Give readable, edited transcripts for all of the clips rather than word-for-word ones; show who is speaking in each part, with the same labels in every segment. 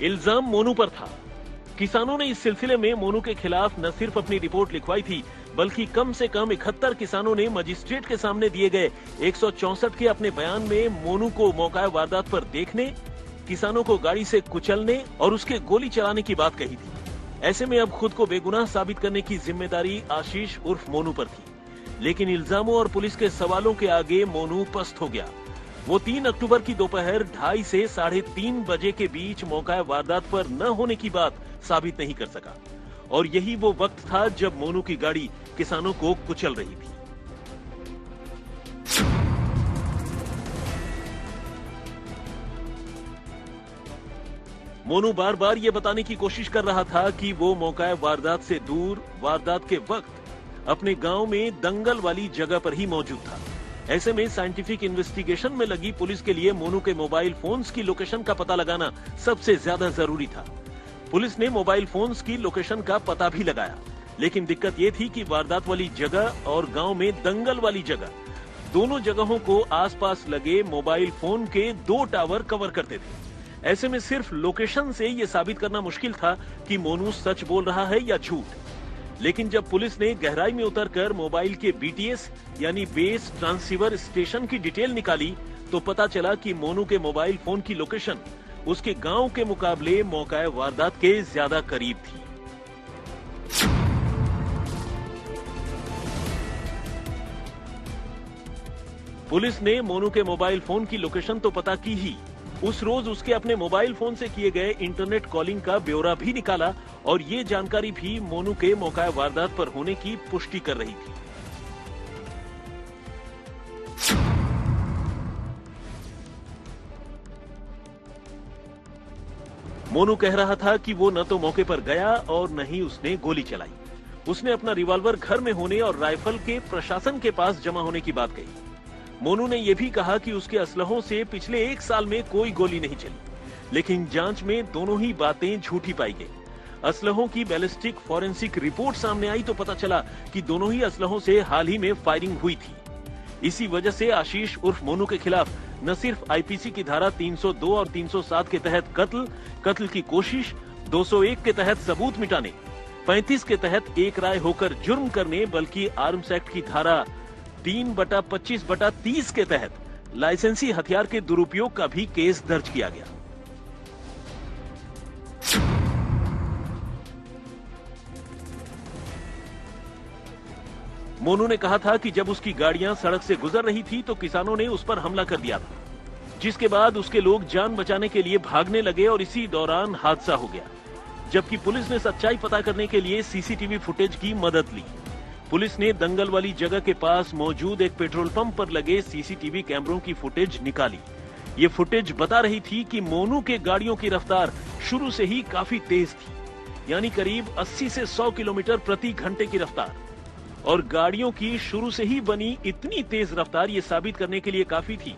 Speaker 1: इल्जाम मोनू पर था। किसानों ने इस सिलसिले में मोनू के खिलाफ न सिर्फ अपनी रिपोर्ट लिखवाई थी, बल्कि कम से कम 71 किसानों ने मजिस्ट्रेट के सामने दिए गए 164 के अपने बयान में मोनू को मौका वारदात पर देखने, किसानों को गाड़ी से कुचलने और उसके गोली चलाने की बात कही थी। ऐसे में अब खुद को बेगुनाह साबित करने की जिम्मेदारी आशीष उर्फ मोनू पर थी, लेकिन इल्जामों और पुलिस के सवालों के आगे मोनू पस्त हो गया। वो 3 अक्टूबर की दोपहर 2:30 से 3:30 बजे के बीच मौका वारदात पर न होने की बात साबित नहीं कर सका, और यही वो वक्त था जब मोनू की गाड़ी किसानों को कुचल रही थी। मोनू बार बार ये बताने की कोशिश कर रहा था कि वो मौका वारदात से दूर, वारदात के वक्त अपने गांव में दंगल वाली जगह पर ही मौजूद था। ऐसे में साइंटिफिक इन्वेस्टिगेशन में लगी पुलिस के लिए मोनू के मोबाइल फोन्स की लोकेशन का पता लगाना सबसे ज्यादा जरूरी था। पुलिस ने मोबाइल फोन्स की लोकेशन का पता भी लगाया, लेकिन दिक्कत ये थी कि वारदात वाली जगह और गांव में दंगल वाली जगह, दोनों जगहों को आसपास लगे मोबाइल फोन के 2 टावर कवर करते थे। ऐसे में सिर्फ लोकेशन से यह साबित करना मुश्किल था कि मोनू सच बोल रहा है या झूठ। लेकिन जब पुलिस ने गहराई में उतरकर मोबाइल के बीटीएस यानी बेस ट्रांसीवर स्टेशन की डिटेल निकाली, तो पता चला कि मोनू के मोबाइल फोन की लोकेशन उसके गांव के मुकाबले मौका वारदात के ज्यादा करीब थी। पुलिस ने मोनू के मोबाइल फोन की लोकेशन तो पता की ही, उस रोज उसके अपने मोबाइल फोन से किए गए इंटरनेट कॉलिंग का ब्यौरा भी निकाला, और ये जानकारी भी मोनू के मौका वारदात पर होने की पुष्टि कर रही थी। मोनू कह रहा था कि वो न तो मौके पर गया और न ही उसने गोली चलाई। उसने अपना रिवॉल्वर घर में होने और राइफल के प्रशासन के पास जमा होने की बात कही। मोनू ने यह भी कहा कि उसके असलहों से पिछले 1 साल में कोई गोली नहीं चली, लेकिन जांच में दोनों ही बातें झूठी पाई गई। असलहों की बैलिस्टिक फॉरेंसिक रिपोर्ट सामने आई तो पता चला कि दोनों ही असलहों से हाल ही में फायरिंग हुई थी। इसी वजह से आशीष उर्फ मोनू के खिलाफ न सिर्फ आईपीसी की धारा 302 और 307 के तहत कत्ल की कोशिश, 201 के तहत सबूत मिटाने, 35 के तहत एक राय होकर जुर्म करने, बल्कि आर्म्स एक्ट की धारा 3/25/30 के तहत लाइसेंसी हथियार के दुरुपयोग का भी केस दर्ज किया गया। मोनू ने कहा था कि जब उसकी गाड़ियां सड़क से गुजर रही थी तो किसानों ने उस पर हमला कर दिया था, जिसके बाद उसके लोग जान बचाने के लिए भागने लगे और इसी दौरान हादसा हो गया। जबकि पुलिस ने सच्चाई पता करने के लिए सीसीटीवी फुटेज की मदद ली। पुलिस ने दंगल वाली जगह के पास मौजूद एक पेट्रोल पंप पर लगे सीसीटीवी कैमरों की फुटेज निकाली। ये फुटेज बता रही थी कि मोनू के गाड़ियों की रफ्तार शुरू से ही काफी तेज थी, यानी करीब 80 से 100 किलोमीटर प्रति घंटे की रफ्तार। और गाड़ियों की शुरू से ही बनी इतनी तेज रफ्तार ये साबित करने के लिए काफी थी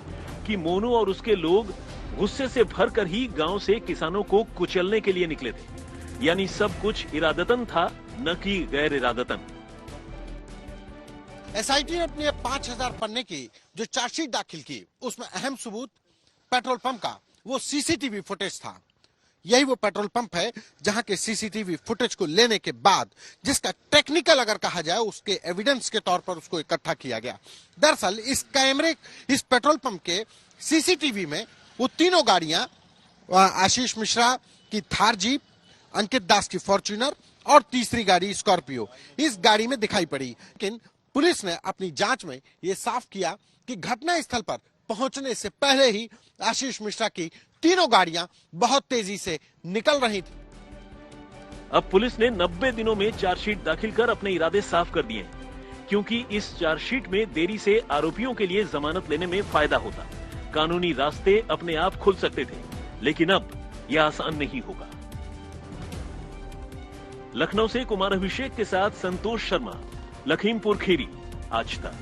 Speaker 1: कि मोनू और उसके लोग गुस्से से भरकर ही गांव से किसानों को कुचलने के लिए निकले थे। यानी सब कुछ इरादतन था, न कि गैर इरादतन।
Speaker 2: एसआईटी ने अपने 5000 पन्ने की जो चार्जशीट दाखिल की, उसमें अहम सबूत पेट्रोल पंप का वो सीसीटीवी फुटेज था। यही वो पेट्रोल पंप है जहां के सीसीटीवी फुटेज को लेने के बाद, जिसका टेक्निकल अगर कहा जाए, उसके एविडेंस के तौर पर उसको इकट्ठा किया गया। दरअसल इस पेट्रोल पंप के सीसीटीवी में वो तीनों गाड़ियां, आशीष मिश्रा की थार जीप, अंकित दास की फॉर्च्यूनर और तीसरी गाड़ी स्कॉर्पियो, इस गाड़ी में दिखाई पड़ी। लेकिन पुलिस ने अपनी जांच में यह साफ किया कि घटना स्थल पर पहुंचने से पहले ही आशीष मिश्रा की तीनों गाड़ियां बहुत तेजी से निकल रही थी।
Speaker 1: अब पुलिस ने 90 दिनों में चार्जशीट दाखिल कर अपने इरादे साफ कर दिए, क्योंकि इस चार्जशीट में देरी से आरोपियों के लिए जमानत लेने में फायदा होता। कानूनी रास्ते अपने आप खुल सकते थे, लेकिन अब यह आसान नहीं होगा। लखनऊ से कुमार अभिषेक के साथ संतोष शर्मा, लखीमपुर खीरी, आज तक।